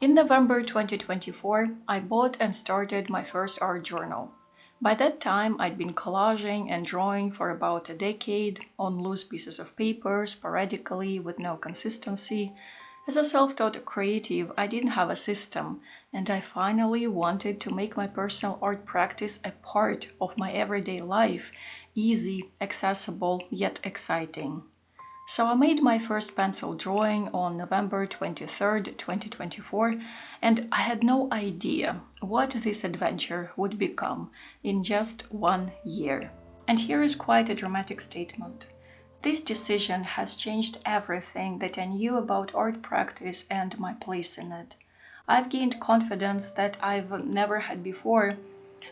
In November 2024, I bought and started my first art journal. By that time, I'd been collaging and drawing for about a decade on loose pieces of paper, sporadically, with no consistency. As a self-taught creative, I didn't have a system, and I finally wanted to make my personal art practice a part of my everyday life, easy, accessible, yet exciting. So I made my first pencil drawing on November 23rd, 2024, and I had no idea what this adventure would become in just 1 year. And here is quite a dramatic statement. This decision has changed everything that I knew about art practice and my place in it. I've gained confidence that I've never had before.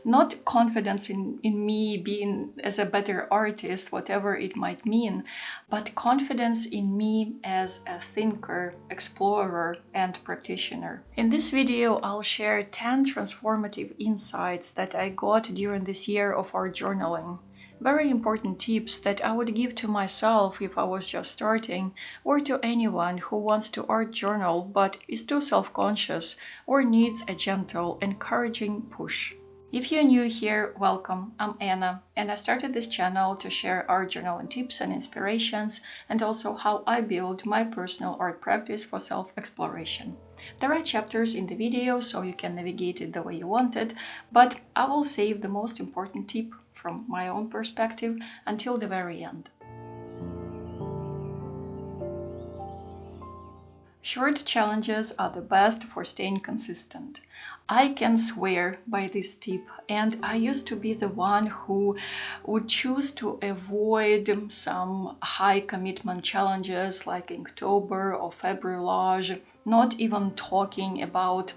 Not confidence in me being as a better artist, whatever it might mean, but confidence in me as a thinker, explorer, and practitioner. In this video, I'll share 10 transformative insights that I got during this year of art journaling. Very important tips that I would give to myself if I was just starting, or to anyone who wants to art journal but is too self-conscious or needs a gentle, encouraging push. If you're new here, welcome. I'm Anna, and I started this channel to share art journaling tips and inspirations, and also how I build my personal art practice for self-exploration. There are chapters in the video, so you can navigate it the way you want it, but I will save the most important tip from my own perspective until the very end. Short challenges are the best for staying consistent. I can swear by this tip, and I used to be the one who would choose to avoid some high commitment challenges like Inktober or February, not even talking about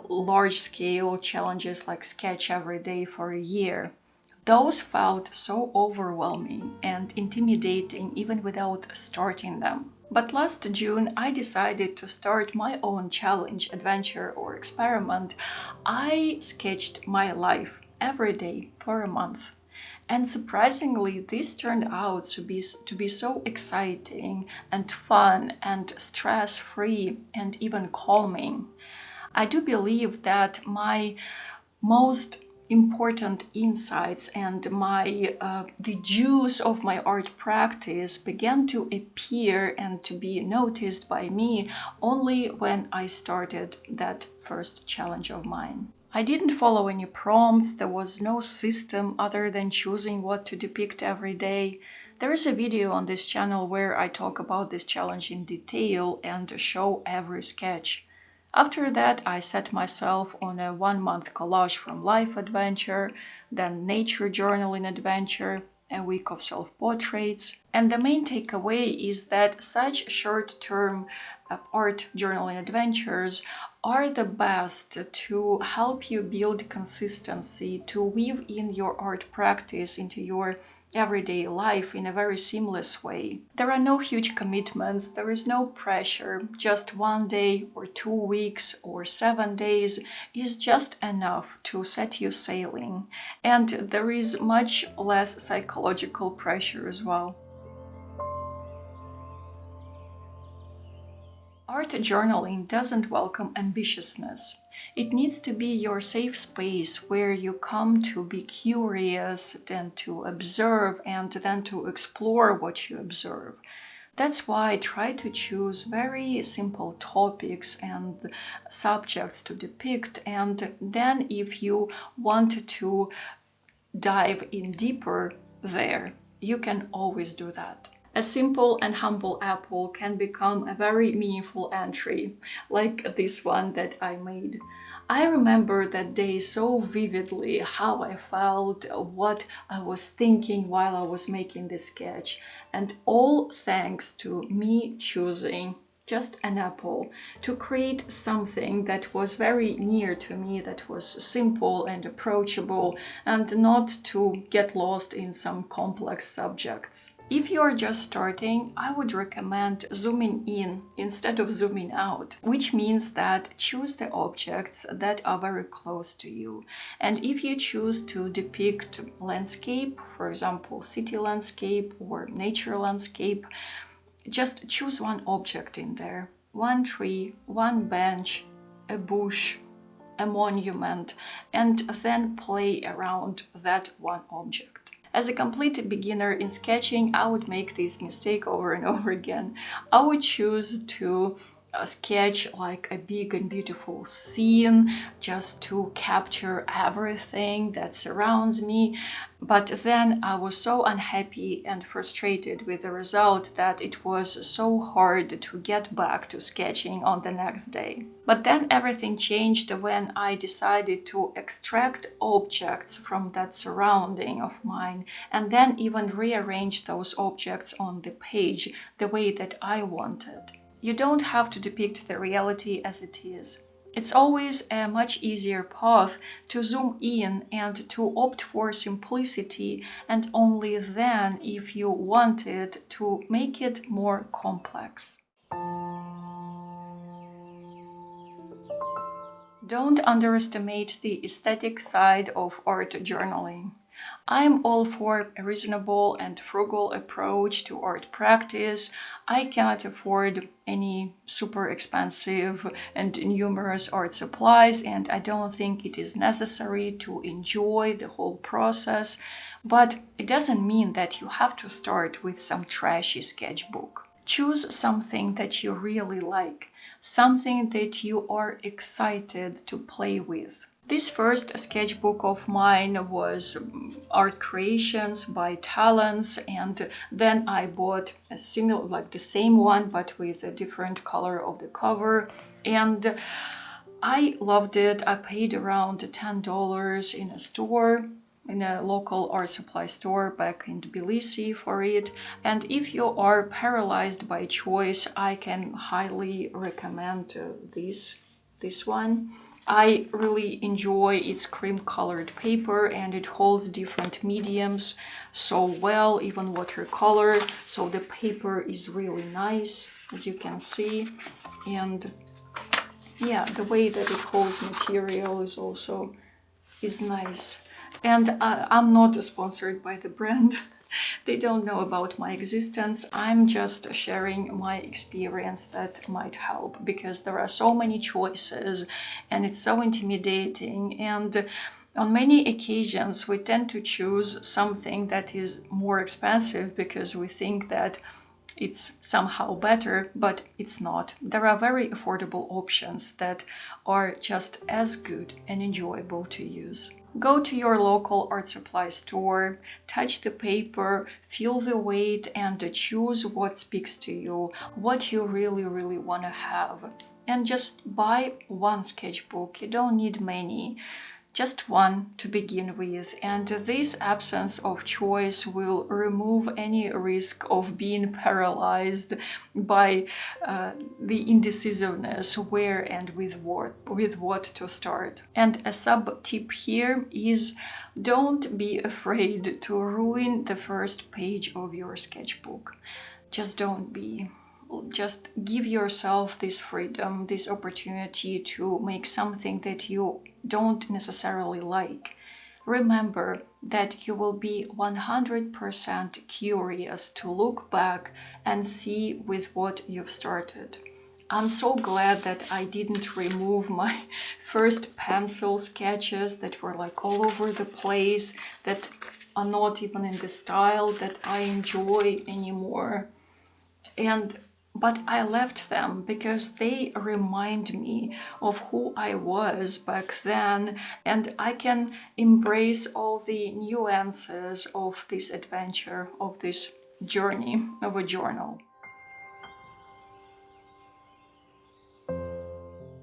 large scale challenges like Sketch every day for a year. Those felt so overwhelming and intimidating even without starting them. But last June, I decided to start my own challenge, adventure, or experiment. I sketched my life every day for a month. And surprisingly, this turned out to be so exciting and fun and stress-free and even calming. I do believe that my most important insights and the juice of my art practice began to appear and to be noticed by me only when I started that first challenge of mine. I didn't follow any prompts, there was no system other than choosing what to depict every day. There is a video on this channel where I talk about this challenge in detail and show every sketch. After that, I set myself on a 1-month collage from life adventure, then nature journaling adventure, a week of self-portraits. And the main takeaway is that such short-term art journaling adventures are the best to help you build consistency, to weave in your art practice into your everyday life in a very seamless way. There are no huge commitments, there is no pressure. Just 1 day or 2 weeks or 7 days is just enough to set you sailing. And there is much less psychological pressure as well. Art journaling doesn't welcome ambitiousness. It needs to be your safe space where you come to be curious, then to observe, and then to explore what you observe. That's why I try to choose very simple topics and subjects to depict, and then if you want to dive in deeper there, you can always do that. A simple and humble apple can become a very meaningful entry, like this one that I made. I remember that day so vividly, how I felt, what I was thinking while I was making this sketch, and all thanks to me choosing just an apple to create something that was very near to me, that was simple and approachable, and not to get lost in some complex subjects. If you are just starting, I would recommend zooming in instead of zooming out, which means that choose the objects that are very close to you. And if you choose to depict landscape, for example, city landscape or nature landscape, just choose one object in there, one tree, one bench, a bush, a monument, and then play around that one object. As a complete beginner in sketching, I would make this mistake over and over again. I would choose to sketch like a big and beautiful scene just to capture everything that surrounds me. But then I was so unhappy and frustrated with the result that it was so hard to get back to sketching on the next day. But then everything changed when I decided to extract objects from that surrounding of mine and then even rearrange those objects on the page the way that I wanted. You don't have to depict the reality as it is. It's always a much easier path to zoom in and to opt for simplicity, and only then, if you wanted, to make it more complex. Don't underestimate the aesthetic side of art journaling. I'm all for a reasonable and frugal approach to art practice. I cannot afford any super expensive and numerous art supplies, and I don't think it is necessary to enjoy the whole process. But it doesn't mean that you have to start with some trashy sketchbook. Choose something that you really like, something that you are excited to play with. This first sketchbook of mine was art creations by Talents, and then I bought a similar, like the same one, but with a different color of the cover, and I loved it. I paid around $10 in a store, in a local art supply store back in Tbilisi for it. And if you are paralyzed by choice, I can highly recommend this one. I really enjoy its cream-colored paper, and it holds different mediums so well, even watercolor. So the paper is really nice, as you can see. And yeah, the way that it holds material is nice. And I'm not sponsored by the brand. They don't know about my existence. I'm just sharing my experience that might help, because there are so many choices and it's so intimidating. And on many occasions, we tend to choose something that is more expensive because we think that it's somehow better, but it's not. There are very affordable options that are just as good and enjoyable to use. Go to your local art supply store, touch the paper, feel the weight, and choose what speaks to you, what you really want to have. And just buy one sketchbook. You don't need many. Just one to begin with, and this absence of choice will remove any risk of being paralyzed by the indecisiveness where and with what to start. And a sub tip here is, don't be afraid to ruin the first page of your sketchbook. Just don't be. Just give yourself this freedom, this opportunity to make something that you don't necessarily like. Remember that you will be 100% curious to look back and see with what you've started. I'm so glad that I didn't remove my first pencil sketches that were like all over the place, that are not even in the style that I enjoy anymore. But I left them because they remind me of who I was back then, and I can embrace all the nuances of this adventure, of this journey of a journal.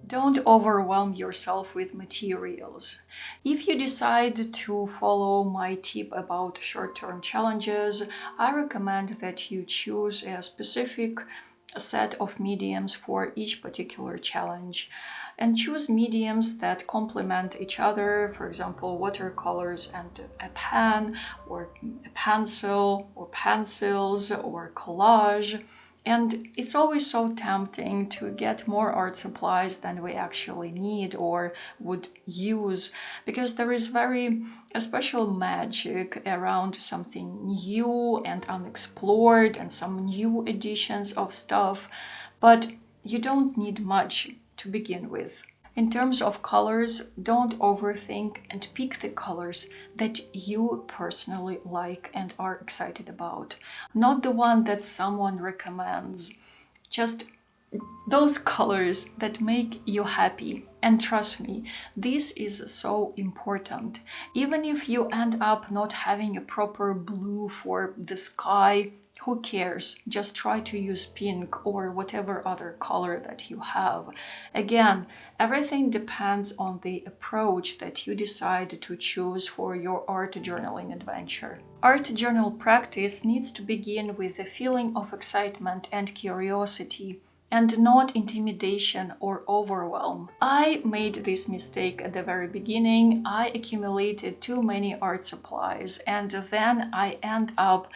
Don't overwhelm yourself with materials. If you decide to follow my tip about short-term challenges, I recommend that you choose a specific set of mediums for each particular challenge, and choose mediums that complement each other, for example, watercolors and a pen, or a pencil, or pencils, or collage. And it's always so tempting to get more art supplies than we actually need or would use, because there is a special magic around something new and unexplored and some new editions of stuff, but you don't need much to begin with. In terms of colors, don't overthink and pick the colors that you personally like and are excited about, not the one that someone recommends. Just those colors that make you happy. And trust me, this is so important. Even if you end up not having a proper blue for the sky, who cares? Just try to use pink or whatever other color that you have. Again, everything depends on the approach that you decide to choose for your art journaling adventure. Art journal practice needs to begin with a feeling of excitement and curiosity, and not intimidation or overwhelm. I made this mistake at the very beginning. I accumulated too many art supplies, and then I end up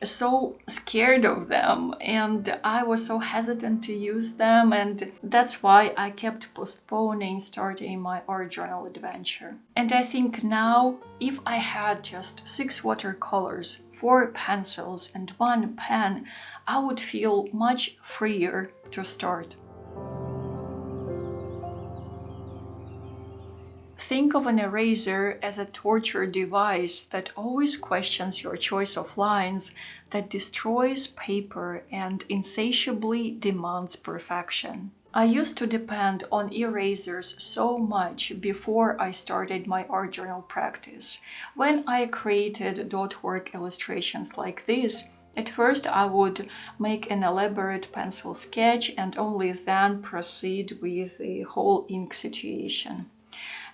so scared of them, and I was so hesitant to use them, and that's why I kept postponing starting my art journal adventure. And I think now, if I had just 6 watercolors, 4 pencils and 1 pen, I would feel much freer to start. Think of an eraser as a torture device that always questions your choice of lines, that destroys paper and insatiably demands perfection. I used to depend on erasers so much before I started my art journal practice. When I created dot work illustrations like this, at first I would make an elaborate pencil sketch and only then proceed with the whole ink situation.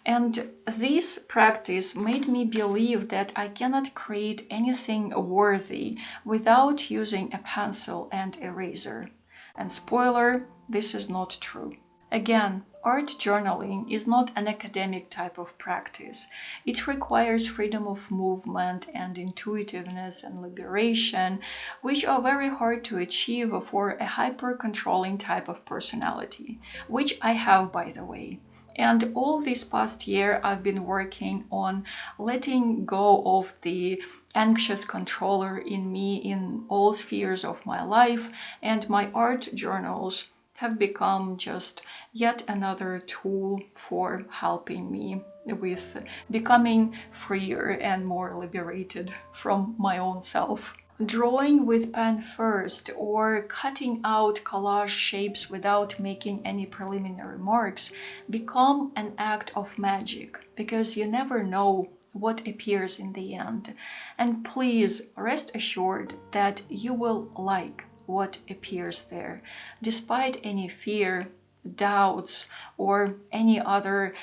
And this practice made me believe that I cannot create anything worthy without using a pencil and eraser. And spoiler, this is not true. Again, art journaling is not an academic type of practice. It requires freedom of movement and intuitiveness and liberation, which are very hard to achieve for a hyper-controlling type of personality, which I have, by the way. And all this past year, I've been working on letting go of the anxious controller in me in all spheres of my life, and my art journals have become just yet another tool for helping me with becoming freer and more liberated from my own self. Drawing with pen first or cutting out collage shapes without making any preliminary marks become an act of magic, because you never know what appears in the end. And please rest assured that you will like what appears there, despite any fear, doubts, or any other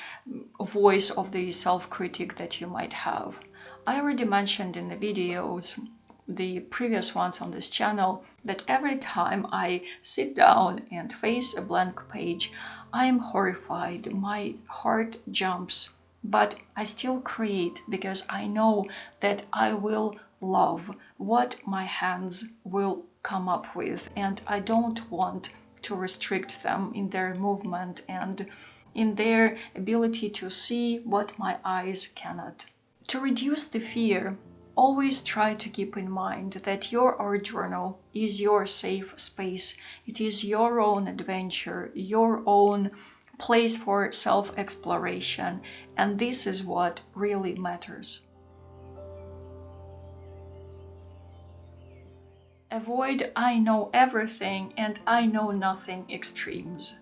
voice of the self-critic that you might have. I already mentioned in the videos, the previous ones on this channel, that every time I sit down and face a blank page, I am horrified, my heart jumps, but I still create because I know that I will love what my hands will come up with, and I don't want to restrict them in their movement and in their ability to see what my eyes cannot. To reduce the fear, always try to keep in mind that your art journal is your safe space. It is your own adventure, your own place for self-exploration, and this is what really matters. Avoid I know everything and I know nothing extremes.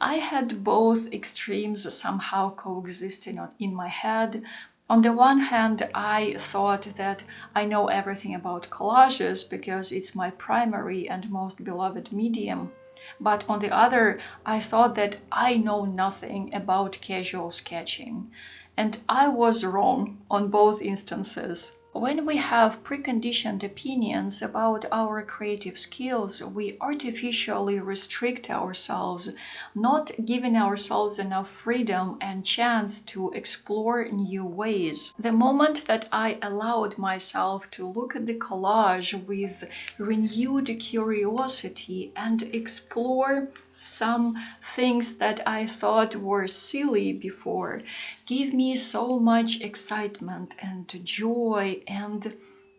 I had both extremes somehow coexisting in my head. On the one hand, I thought that I know everything about collages because it's my primary and most beloved medium. But on the other, I thought that I know nothing about casual sketching. And I was wrong on both instances. When we have preconditioned opinions about our creative skills, we artificially restrict ourselves, not giving ourselves enough freedom and chance to explore new ways. The moment that I allowed myself to look at the collage with renewed curiosity and explore some things that I thought were silly before, gave me so much excitement and joy and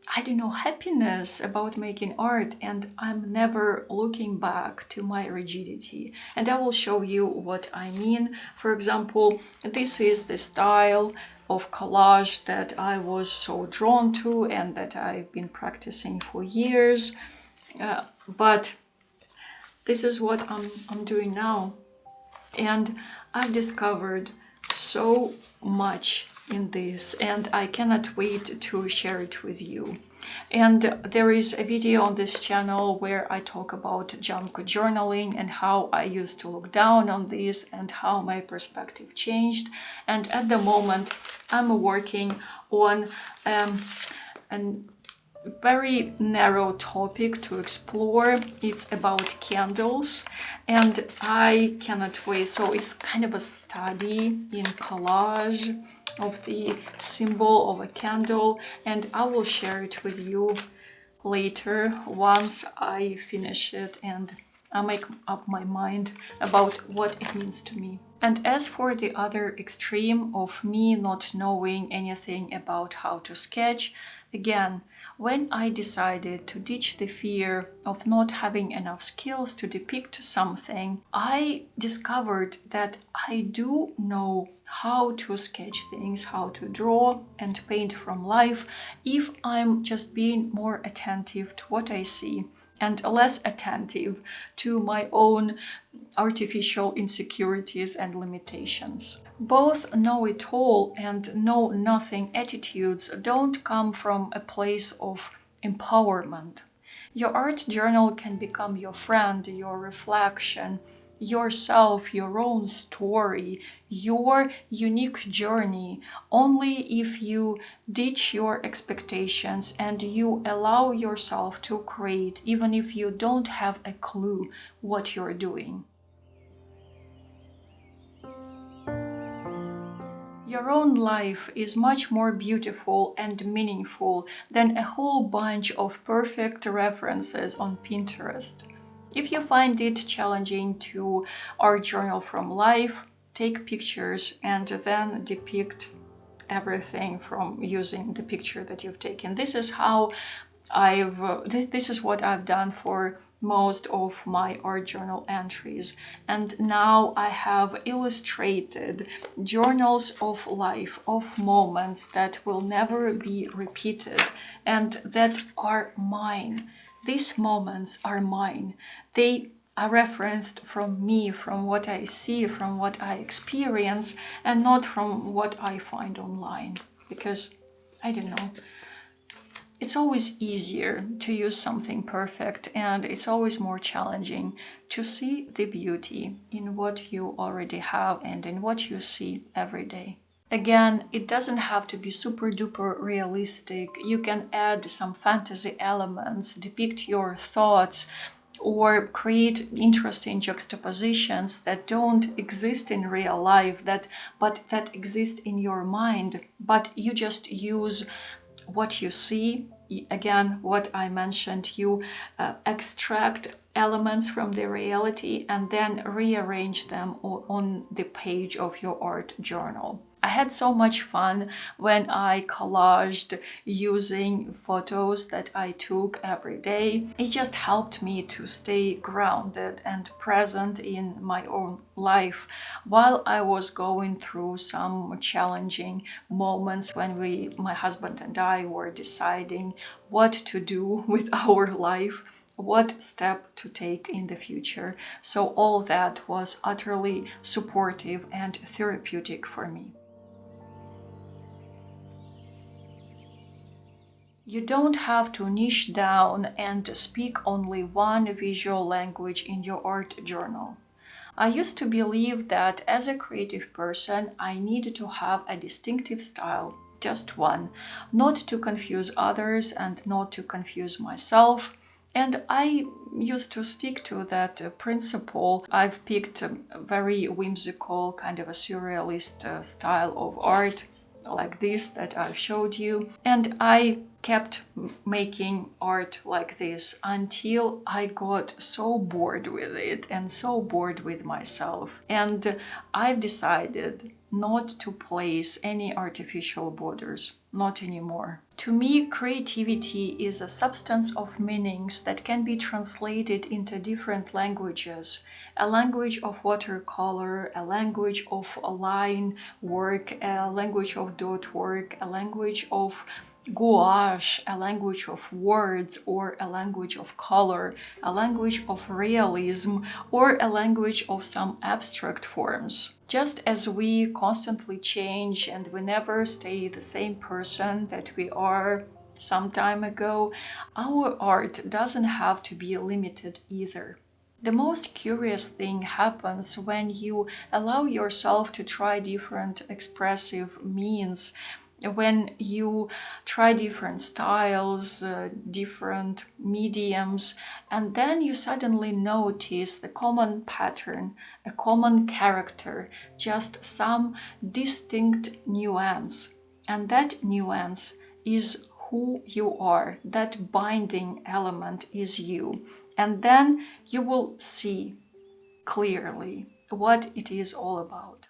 I don't know, happiness about making art, and I'm never looking back to my rigidity. And I will show you what I mean. For example, this is the style of collage that I was so drawn to and that I've been practicing for years. But this is what I'm doing now. And I've discovered so much in this, and I cannot wait to share it with you. And there is a video on this channel where I talk about junk journaling and how I used to look down on this and how my perspective changed. And at the moment, I'm working on an very narrow topic to explore. It's about candles, and I cannot wait. So it's kind of a study in collage of the symbol of a candle, and I will share it with you later once I finish it and I make up my mind about what it means to me. And as for the other extreme of me not knowing anything about how to sketch, again, when I decided to ditch the fear of not having enough skills to depict something, I discovered that I do know how to sketch things, how to draw and paint from life, if I'm just being more attentive to what I see and less attentive to my own artificial insecurities and limitations. Both know-it-all and know-nothing attitudes don't come from a place of empowerment. Your art journal can become your friend, your reflection, yourself, your own story, your unique journey, only if you ditch your expectations and you allow yourself to create, even if you don't have a clue what you're doing. Your own life is much more beautiful and meaningful than a whole bunch of perfect references on Pinterest. If you find it challenging to art journal from life, take pictures and then depict everything from using the picture that you've taken. This is how this is what I've done for most of my art journal entries, and now I have illustrated journals of life, of moments that will never be repeated and that are mine. These moments are mine. They are referenced from me, from what I see, from what I experience, and not from what I find online. Because, I don't know, it's always easier to use something perfect, and it's always more challenging to see the beauty in what you already have and in what you see every day. Again, it doesn't have to be super duper realistic. You can add some fantasy elements, depict your thoughts, or create interesting juxtapositions that don't exist in real life, but that exist in your mind, but you just use what you see. Again, what I mentioned, you extract elements from the reality and then rearrange them on the page of your art journal. I had so much fun when I collaged using photos that I took every day. It just helped me to stay grounded and present in my own life while I was going through some challenging moments when my husband and I were deciding what to do with our life, what step to take in the future. So all that was utterly supportive and therapeutic for me. You don't have to niche down and speak only one visual language in your art journal. I used to believe that as a creative person, I needed to have a distinctive style, just one, not to confuse others and not to confuse myself. And I used to stick to that principle. I've picked a very whimsical, kind of a surrealist style of art, like this that I've showed you. And I kept making art like this until I got so bored with it and so bored with myself. And I've decided not to place any artificial borders, not anymore. To me, creativity is a substance of meanings that can be translated into different languages. A language of watercolor, a language of line work, a language of dot work, a language of gouache, a language of words, or a language of color, a language of realism, or a language of some abstract forms. Just as we constantly change and we never stay the same person that we are some time ago, our art doesn't have to be limited either. The most curious thing happens when you allow yourself to try different expressive means, when you try different styles, different mediums, and then you suddenly notice the common pattern, a common character, just some distinct nuance. And that nuance is who you are. That binding element is you. And then you will see clearly what it is all about.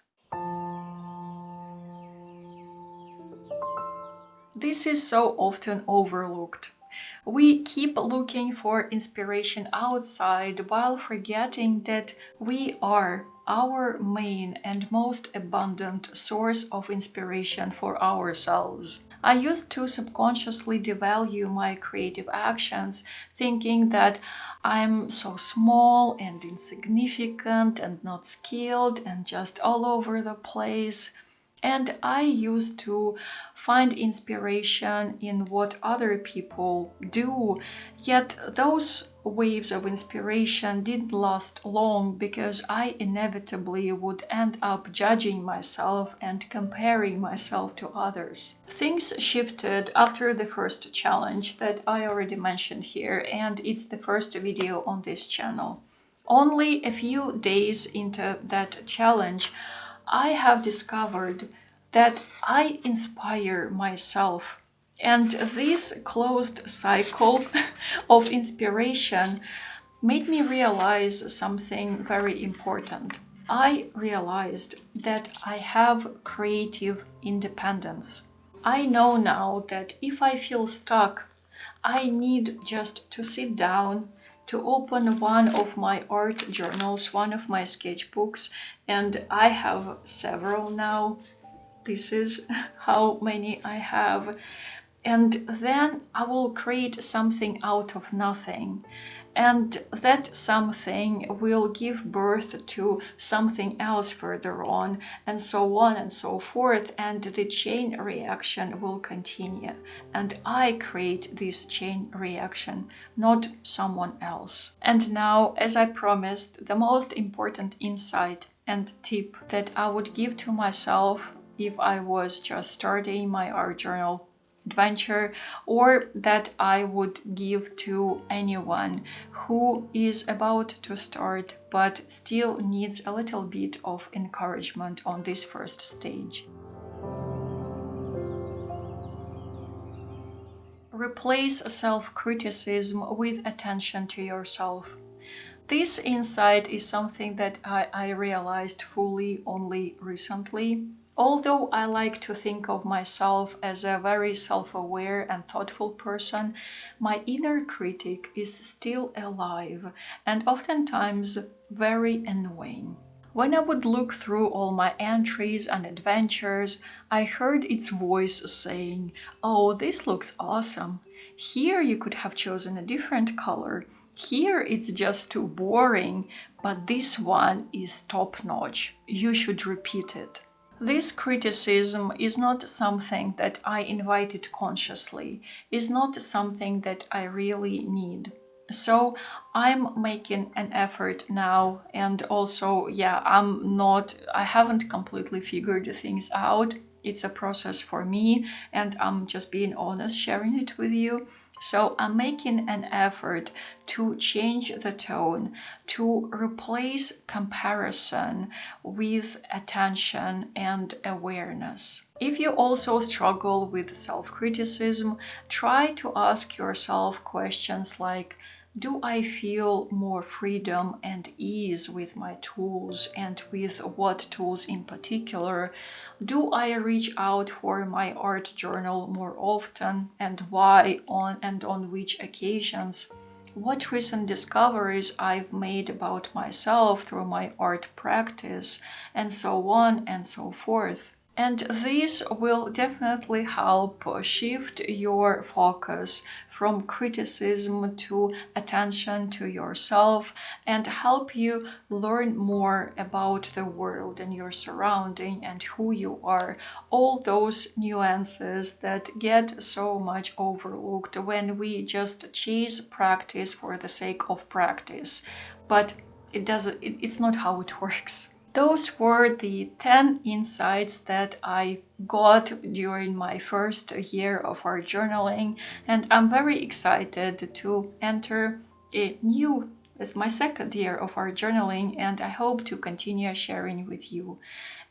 This is so often overlooked. We keep looking for inspiration outside while forgetting that we are our main and most abundant source of inspiration for ourselves. I used to subconsciously devalue my creative actions, thinking that I'm so small and insignificant and not skilled and just all over the place. And I used to find inspiration in what other people do, yet those waves of inspiration didn't last long because I inevitably would end up judging myself and comparing myself to others. Things shifted after the first challenge that I already mentioned here, and it's the first video on this channel. Only a few days into that challenge, I have discovered that I inspire myself. And this closed cycle of inspiration made me realize something very important. I realized that I have creative independence. I know now that if I feel stuck, I need just to sit down, to open one of my art journals, one of my sketchbooks, and I have several now. This is how many I have. And then I will create something out of nothing. And that something will give birth to something else further on, and so forth. And the chain reaction will continue. And I create this chain reaction, not someone else. And now, as I promised, the most important insight and tip that I would give to myself if I was just starting my art journal adventure, or that I would give to anyone who is about to start but still needs a little bit of encouragement on this first stage. Replace self-criticism with attention to yourself. This insight is something that I realized fully only recently. Although I like to think of myself as a very self-aware and thoughtful person, my inner critic is still alive and oftentimes very annoying. When I would look through all my entries and adventures, I heard its voice saying, "Oh, this looks awesome. Here you could have chosen a different color. Here it's just too boring, but this one is top-notch. You should repeat it." This criticism is not something that I invited consciously, is not something that I really need. So I'm making an effort now, and also, I haven't completely figured things out, It's a process for me, and I'm just being honest, sharing it with you. So I'm making an effort to change the tone, to replace comparison with attention and awareness. If you also struggle with self-criticism, try to ask yourself questions like, do I feel more freedom and ease with my tools, and with what tools in particular? Do I reach out for my art journal more often, and why, on which occasions? What recent discoveries I've made about myself through my art practice, and so on and so forth. And this will definitely help shift your focus from criticism to attention to yourself, and help you learn more about the world and your surrounding and who you are. All those nuances that get so much overlooked when we just chase practice for the sake of practice. But it's not how it works. Those were the 10 insights that I got during my first year of art journaling, and I'm very excited to enter it's my second year of art journaling, and I hope to continue sharing with you.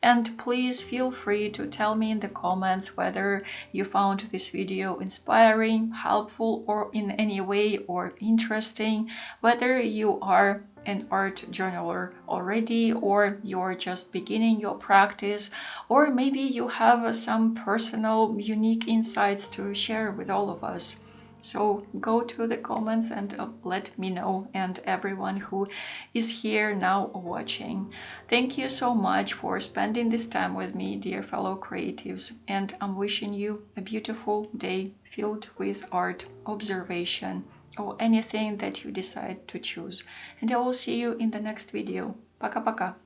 And please feel free to tell me in the comments whether you found this video inspiring, helpful, or in any way or interesting, whether you are an art journaler already, or you're just beginning your practice, or maybe you have some personal unique insights to share with all of us. So go to the comments and let me know, and everyone who is here now watching. Thank you so much for spending this time with me, dear fellow creatives, and I'm wishing you a beautiful day filled with art, observation, or anything that you decide to choose. And I will see you in the next video. Пока-пока!